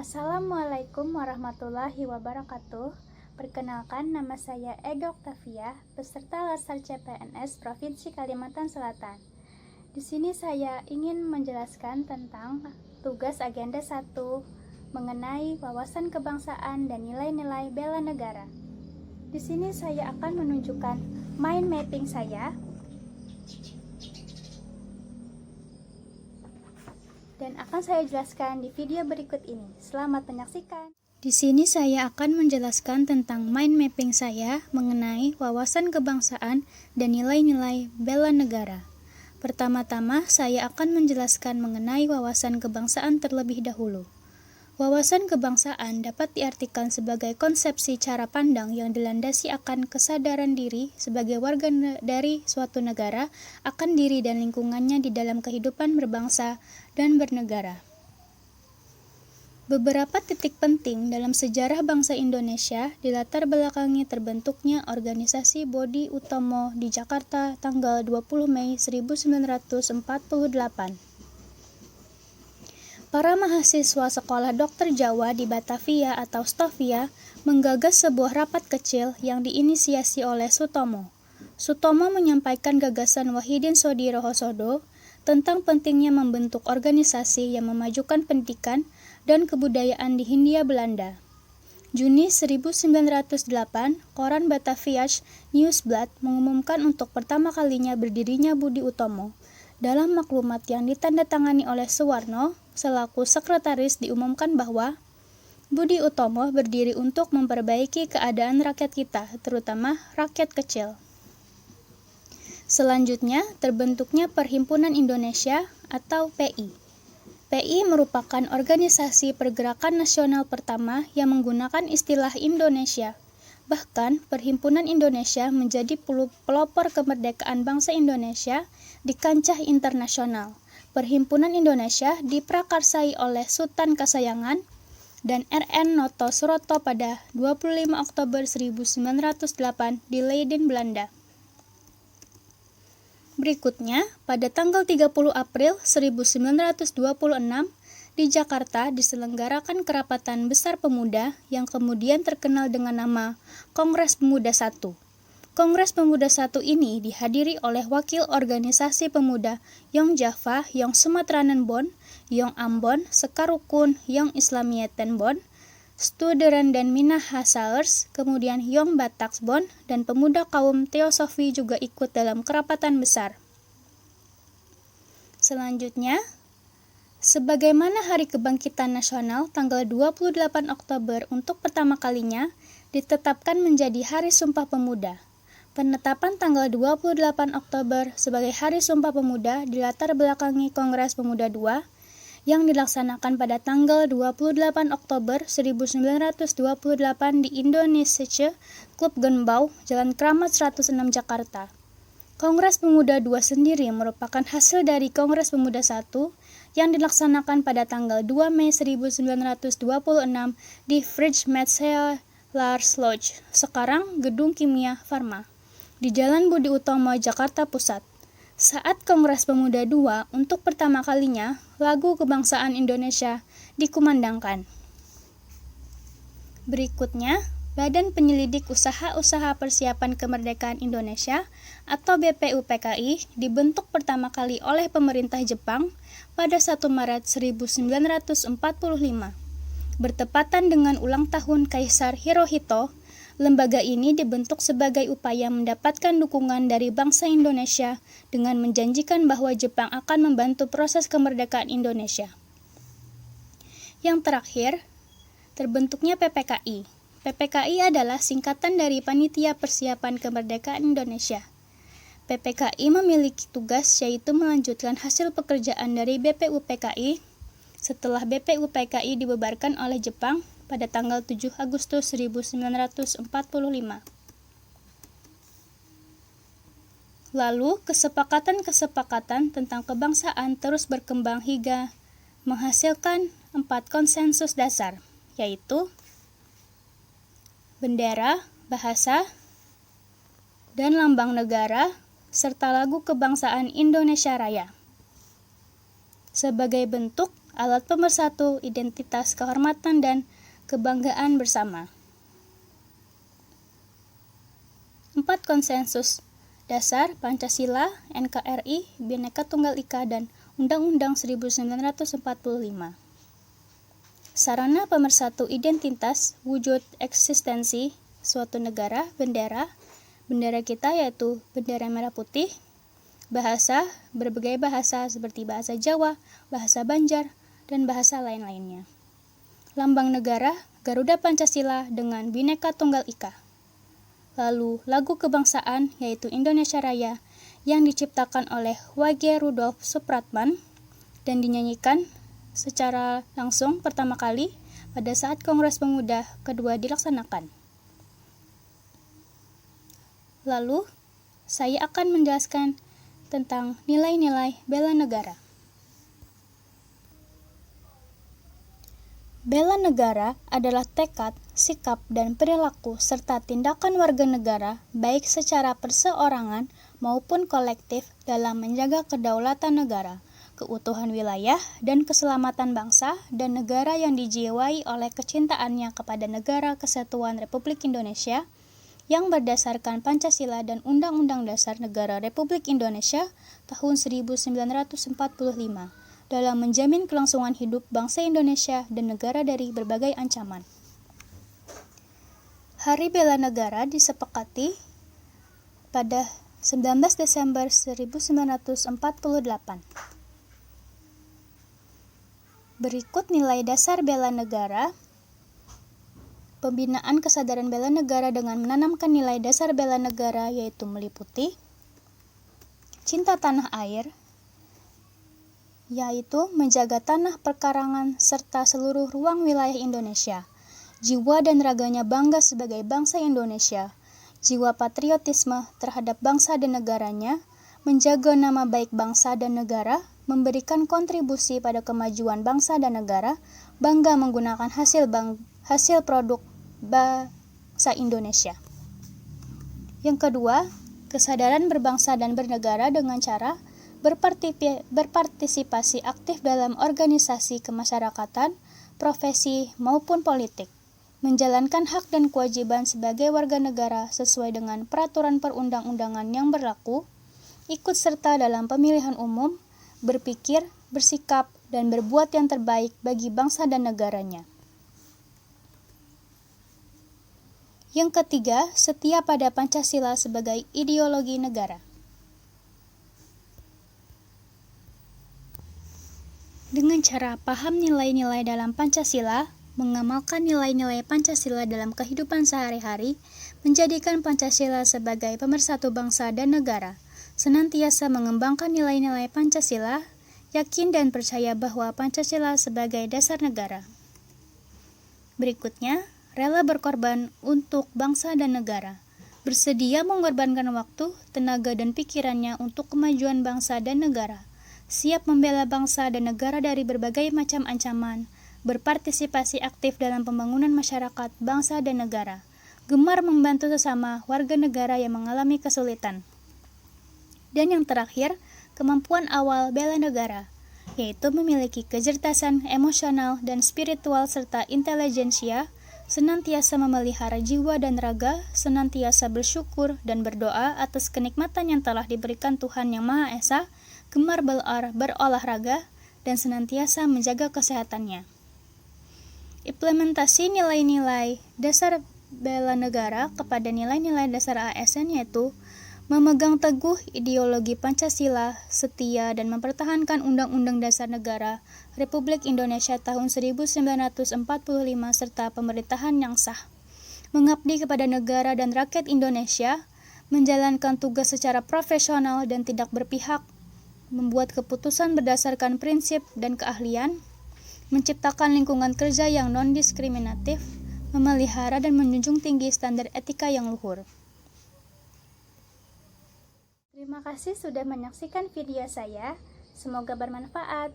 Assalamualaikum warahmatullahi wabarakatuh. Perkenalkan, nama saya Ega Oktavia, peserta Latsar CPNS Provinsi Kalimantan Selatan. Di sini saya ingin menjelaskan tentang tugas agenda 1 mengenai wawasan kebangsaan dan nilai-nilai bela negara. Di sini saya akan menunjukkan mind mapping saya. Dan akan saya jelaskan di video berikut ini. Selamat menyaksikan. Di sini saya akan menjelaskan tentang mind mapping saya mengenai wawasan kebangsaan dan nilai-nilai bela negara. Pertama-tama, saya akan menjelaskan mengenai wawasan kebangsaan terlebih dahulu. Wawasan kebangsaan dapat diartikan sebagai konsepsi cara pandang yang dilandasi akan kesadaran diri sebagai warga dari suatu negara akan diri dan lingkungannya di dalam kehidupan berbangsa dan bernegara. Beberapa titik penting dalam sejarah bangsa Indonesia dilatar belakangi terbentuknya organisasi Budi Utomo di Jakarta tanggal 20 Mei 1948. Para mahasiswa Sekolah Dokter Jawa di Batavia atau Stovia menggagas sebuah rapat kecil yang diinisiasi oleh Sutomo. Sutomo menyampaikan gagasan Wahidin Sodirohosodo tentang pentingnya membentuk organisasi yang memajukan pendidikan dan kebudayaan di Hindia Belanda. Juni 1908, koran Bataviasch Nieuwsblad mengumumkan untuk pertama kalinya berdirinya Budi Utomo. Dalam maklumat yang ditandatangani oleh Suwarno, selaku sekretaris diumumkan bahwa Budi Utomo berdiri untuk memperbaiki keadaan rakyat kita, terutama rakyat kecil. Selanjutnya, terbentuknya Perhimpunan Indonesia atau PI. PI merupakan organisasi pergerakan nasional pertama yang menggunakan istilah Indonesia. Bahkan, Perhimpunan Indonesia menjadi pelopor kemerdekaan bangsa Indonesia di kancah internasional. Perhimpunan Indonesia diprakarsai oleh Sultan Kasayangan dan R.N. Noto Suroto pada 25 Oktober 1908 di Leiden, Belanda. Berikutnya, pada tanggal 30 April 1926, di Jakarta diselenggarakan Kerapatan Besar Pemuda yang kemudian terkenal dengan nama Kongres Pemuda I. Kongres Pemuda I ini dihadiri oleh wakil organisasi pemuda Yong Java, Yong Sumatranen Bond, Yong Ambon, Sekarukun, Yong Islamieten Bond, Studeren dan Minahasa, kemudian Yong Bataks Bond, dan pemuda kaum Teosofi juga ikut dalam kerapatan besar. Selanjutnya, sebagaimana Hari Kebangkitan Nasional tanggal 28 Oktober untuk pertama kalinya ditetapkan menjadi Hari Sumpah Pemuda. Penetapan tanggal 28 Oktober sebagai Hari Sumpah Pemuda dilatar belakangi Kongres Pemuda II yang dilaksanakan pada tanggal 28 Oktober 1928 di Indonesia, Klub Genbau, Jalan Kramat 106 Jakarta. Kongres Pemuda II sendiri merupakan hasil dari Kongres Pemuda I yang dilaksanakan pada tanggal 2 Mei 1926 di Friedrichsmetzler-Lodge, sekarang Gedung Kimia Farma, di Jalan Budi Utomo, Jakarta Pusat. Saat Kongres Pemuda II untuk pertama kalinya, lagu kebangsaan Indonesia dikumandangkan. Berikutnya, Badan Penyelidik Usaha-Usaha Persiapan Kemerdekaan Indonesia atau BPUPKI dibentuk pertama kali oleh pemerintah Jepang pada 1 Maret 1945. Bertepatan dengan ulang tahun Kaisar Hirohito, lembaga ini dibentuk sebagai upaya mendapatkan dukungan dari bangsa Indonesia dengan menjanjikan bahwa Jepang akan membantu proses kemerdekaan Indonesia. Yang terakhir, terbentuknya PPKI. PPKI adalah singkatan dari Panitia Persiapan Kemerdekaan Indonesia. PPKI memiliki tugas yaitu melanjutkan hasil pekerjaan dari BPUPKI setelah BPUPKI dibubarkan oleh Jepang pada tanggal 7 Agustus 1945. Lalu, kesepakatan-kesepakatan tentang kebangsaan terus berkembang hingga menghasilkan 4 konsensus dasar, yaitu bendera, bahasa, dan lambang negara, serta lagu kebangsaan Indonesia Raya. Sebagai bentuk alat pemersatu identitas, kehormatan, dan kebanggaan bersama. 4. Konsensus dasar Pancasila, NKRI, Bhinneka Tunggal Ika, dan Undang-Undang 1945. Sarana pemersatu identitas, wujud eksistensi suatu negara, bendera kita yaitu bendera merah putih, bahasa, berbagai bahasa seperti bahasa Jawa, bahasa Banjar, dan bahasa lain-lainnya. Lambang negara, Garuda Pancasila dengan Bhinneka Tunggal Ika. Lalu lagu kebangsaan yaitu Indonesia Raya yang diciptakan oleh W.G. Rudolf Supratman dan dinyanyikan secara langsung pertama kali pada saat Kongres Pemuda kedua dilaksanakan. Lalu, saya akan menjelaskan tentang nilai-nilai bela negara. Bela negara adalah tekad, sikap, dan perilaku serta tindakan warga negara baik secara perseorangan maupun kolektif dalam menjaga kedaulatan negara, keutuhan wilayah, dan keselamatan bangsa dan negara yang dijiwai oleh kecintaannya kepada Negara Kesatuan Republik Indonesia yang berdasarkan Pancasila dan Undang-Undang Dasar Negara Republik Indonesia tahun 1945 dalam menjamin kelangsungan hidup bangsa Indonesia dan negara dari berbagai ancaman. Hari Bela Negara disepakati pada 19 Desember 1948. Berikut nilai dasar bela negara. Pembinaan kesadaran bela negara dengan menanamkan nilai dasar bela negara yaitu meliputi cinta tanah air, yaitu menjaga tanah perkarangan serta seluruh ruang wilayah Indonesia, jiwa dan raganya bangga sebagai bangsa Indonesia, jiwa patriotisme terhadap bangsa dan negaranya, menjaga nama baik bangsa dan negara, memberikan kontribusi pada kemajuan bangsa dan negara, bangga menggunakan hasil produk bangsa Indonesia. Yang kedua, kesadaran berbangsa dan bernegara dengan cara berpartisipasi aktif dalam organisasi kemasyarakatan, profesi, maupun politik, menjalankan hak dan kewajiban sebagai warga negara sesuai dengan peraturan perundang-undangan yang berlaku, ikut serta dalam pemilihan umum, berpikir, bersikap, dan berbuat yang terbaik bagi bangsa dan negaranya. Yang ketiga, setia pada Pancasila sebagai ideologi negara. Dengan cara paham nilai-nilai dalam Pancasila, mengamalkan nilai-nilai Pancasila dalam kehidupan sehari-hari, menjadikan Pancasila sebagai pemersatu bangsa dan negara, senantiasa mengembangkan nilai-nilai Pancasila, yakin dan percaya bahwa Pancasila sebagai dasar negara. Berikutnya, rela berkorban untuk bangsa dan negara, bersedia mengorbankan waktu, tenaga, dan pikirannya untuk kemajuan bangsa dan negara, siap membela bangsa dan negara dari berbagai macam ancaman, berpartisipasi aktif dalam pembangunan masyarakat, bangsa, dan negara, gemar membantu sesama warga negara yang mengalami kesulitan. Dan yang terakhir, kemampuan awal bela negara, yaitu memiliki kecerdasan emosional dan spiritual serta intelijensia, senantiasa memelihara jiwa dan raga, senantiasa bersyukur dan berdoa atas kenikmatan yang telah diberikan Tuhan Yang Maha Esa, gemar berolahraga, dan senantiasa menjaga kesehatannya. Implementasi nilai-nilai dasar bela negara kepada nilai-nilai dasar ASN yaitu memegang teguh ideologi Pancasila, setia dan mempertahankan Undang-Undang Dasar Negara Republik Indonesia tahun 1945 serta pemerintahan yang sah, mengabdi kepada negara dan rakyat Indonesia, menjalankan tugas secara profesional dan tidak berpihak, membuat keputusan berdasarkan prinsip dan keahlian, menciptakan lingkungan kerja yang non-diskriminatif, memelihara dan menjunjung tinggi standar etika yang luhur. Terima kasih sudah menyaksikan video saya. Semoga bermanfaat.